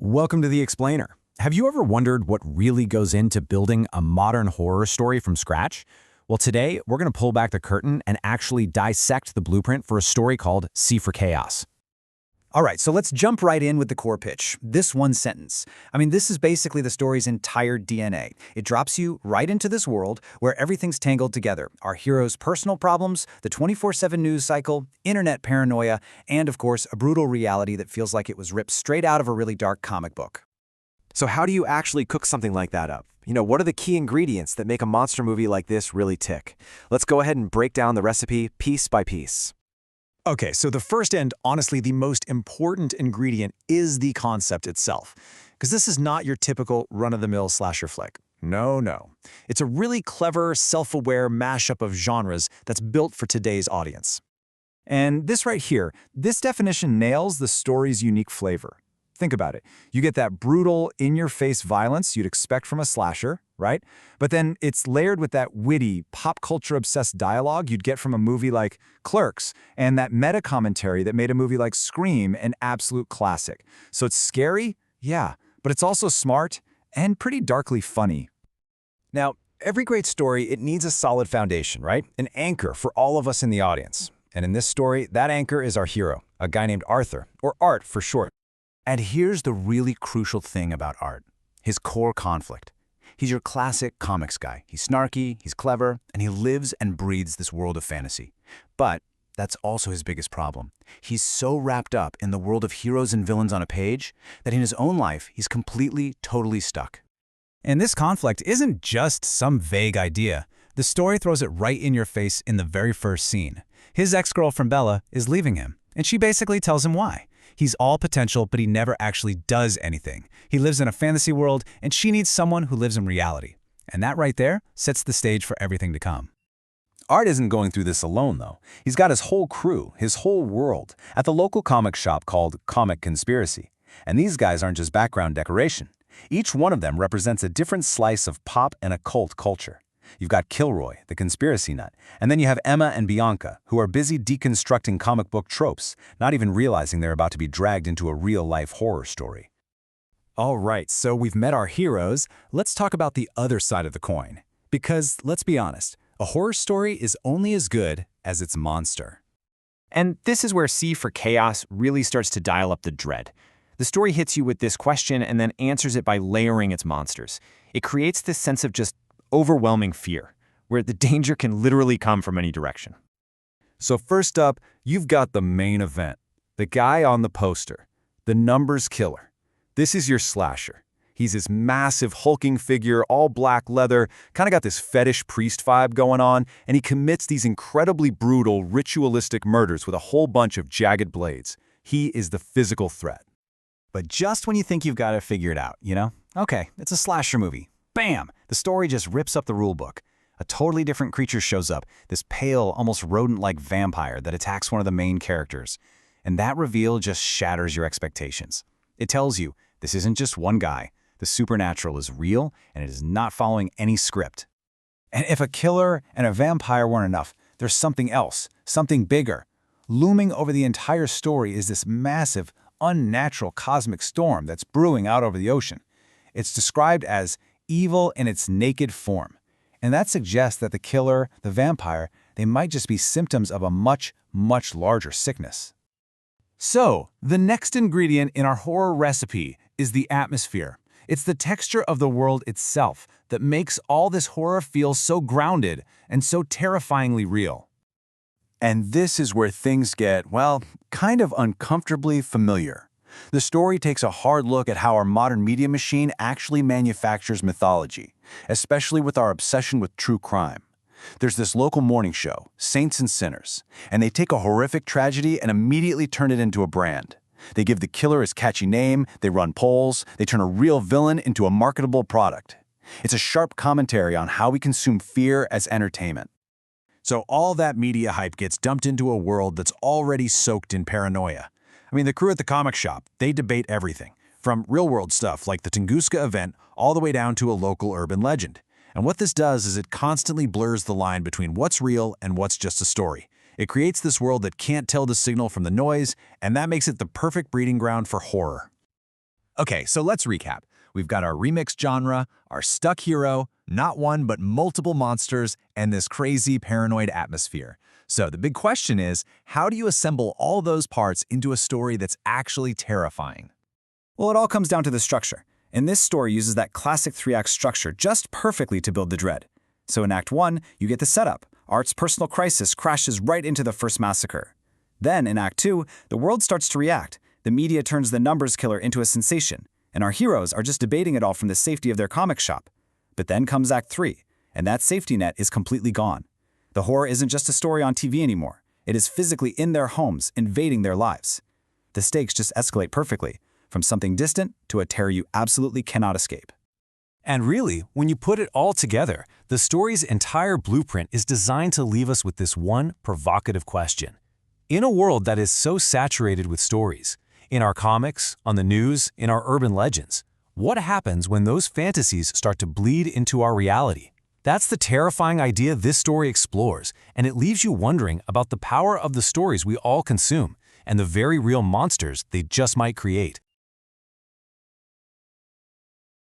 Welcome to The Explainer. Have you ever wondered what really goes into building a modern horror story from scratch? Well, today we're going to pull back the curtain and actually dissect the blueprint for a story called C for Chaos. All right, so let's jump right in with the core pitch. This one sentence. This is basically the story's entire DNA. It drops you right into this world where everything's tangled together. Our hero's personal problems, the 24/7 news cycle, internet paranoia, and of course, a brutal reality that feels like it was ripped straight out of a really dark comic book. So how do you actually cook something like that up? What are the key ingredients that make a monster movie like this really tick? Let's go ahead and break down the recipe piece by piece. Okay, so the first and honestly the most important ingredient is the concept itself. Because this is not your typical run-of-the-mill slasher flick. No. It's a really clever, self-aware mashup of genres that's built for today's audience. And this right here, this definition nails the story's unique flavor. Think about it. You get that brutal, in-your-face violence you'd expect from a slasher, right? But then it's layered with that witty, pop culture-obsessed dialogue you'd get from a movie like Clerks, and that meta-commentary that made a movie like Scream an absolute classic. So it's scary, yeah, but it's also smart and pretty darkly funny. Now, every great story, it needs a solid foundation, right? An anchor for all of us in the audience. And in this story, that anchor is our hero, a guy named Arthur, or Art for short. And here's the really crucial thing about Art, his core conflict. He's your classic comics guy. He's snarky, he's clever, and he lives and breathes this world of fantasy. But that's also his biggest problem. He's so wrapped up in the world of heroes and villains on a page that in his own life, he's completely, totally stuck. And this conflict isn't just some vague idea. The story throws it right in your face in the very first scene. His ex-girlfriend Bella is leaving him, and she basically tells him why. He's all potential, but he never actually does anything. He lives in a fantasy world, and she needs someone who lives in reality. And that right there sets the stage for everything to come. Art isn't going through this alone, though. He's got his whole crew, his whole world, at the local comic shop called Comic Conspiracy. And these guys aren't just background decoration. Each one of them represents a different slice of pop and occult culture. You've got Kilroy, the conspiracy nut, and then you have Emma and Bianca, who are busy deconstructing comic book tropes, not even realizing they're about to be dragged into a real-life horror story. All right, so we've met our heroes. Let's talk about the other side of the coin. Because, let's be honest, a horror story is only as good as its monster. And this is where C for Chaos really starts to dial up the dread. The story hits you with this question and then answers it by layering its monsters. It creates this sense of just overwhelming fear, where the danger can literally come from any direction. So first up, you've got the main event. The guy on the poster. The numbers killer. This is your slasher. He's this massive, hulking figure, all black leather, kind of got this fetish priest vibe going on, and he commits these incredibly brutal, ritualistic murders with a whole bunch of jagged blades. He is the physical threat. But just when you think you've got it figured out, Okay, it's a slasher movie. Bam! The story just rips up the rulebook. A totally different creature shows up, this pale, almost rodent-like vampire that attacks one of the main characters. And that reveal just shatters your expectations. It tells you this isn't just one guy. The supernatural is real, and it is not following any script. And if a killer and a vampire weren't enough, there's something else, something bigger. Looming over the entire story is this massive, unnatural cosmic storm that's brewing out over the ocean. It's described as evil in its naked form. And that suggests that the killer, the vampire, they might just be symptoms of a much, much larger sickness. So, the next ingredient in our horror recipe is the atmosphere. It's the texture of the world itself that makes all this horror feel so grounded and so terrifyingly real. And this is where things get, well, kind of uncomfortably familiar. The story takes a hard look at how our modern media machine actually manufactures mythology, especially with our obsession with true crime. There's this local morning show, Saints and Sinners, and they take a horrific tragedy and immediately turn it into a brand. They give the killer his catchy name, they run polls, they turn a real villain into a marketable product. It's a sharp commentary on how we consume fear as entertainment. So all that media hype gets dumped into a world that's already soaked in paranoia. The crew at the comic shop, they debate everything, from real-world stuff like the Tunguska event all the way down to a local urban legend. And what this does is it constantly blurs the line between what's real and what's just a story. It creates this world that can't tell the signal from the noise, and that makes it the perfect breeding ground for horror. Okay, so let's recap. We've got our remix genre, our stuck hero, not one but multiple monsters, and this crazy paranoid atmosphere. So the big question is, how do you assemble all those parts into a story that's actually terrifying? Well, it all comes down to the structure, and this story uses that classic 3-act structure just perfectly to build the dread. So in Act 1, you get the setup. Art's personal crisis crashes right into the first massacre. Then, in Act 2, the world starts to react. The media turns the numbers killer into a sensation, and our heroes are just debating it all from the safety of their comic shop. But then comes Act 3, and that safety net is completely gone. The horror isn't just a story on TV anymore. It is physically in their homes, invading their lives. The stakes just escalate perfectly, from something distant to a terror you absolutely cannot escape. And really, when you put it all together, the story's entire blueprint is designed to leave us with this one provocative question. In a world that is so saturated with stories, in our comics, on the news, in our urban legends, what happens when those fantasies start to bleed into our reality? That's the terrifying idea this story explores, and it leaves you wondering about the power of the stories we all consume and the very real monsters they just might create.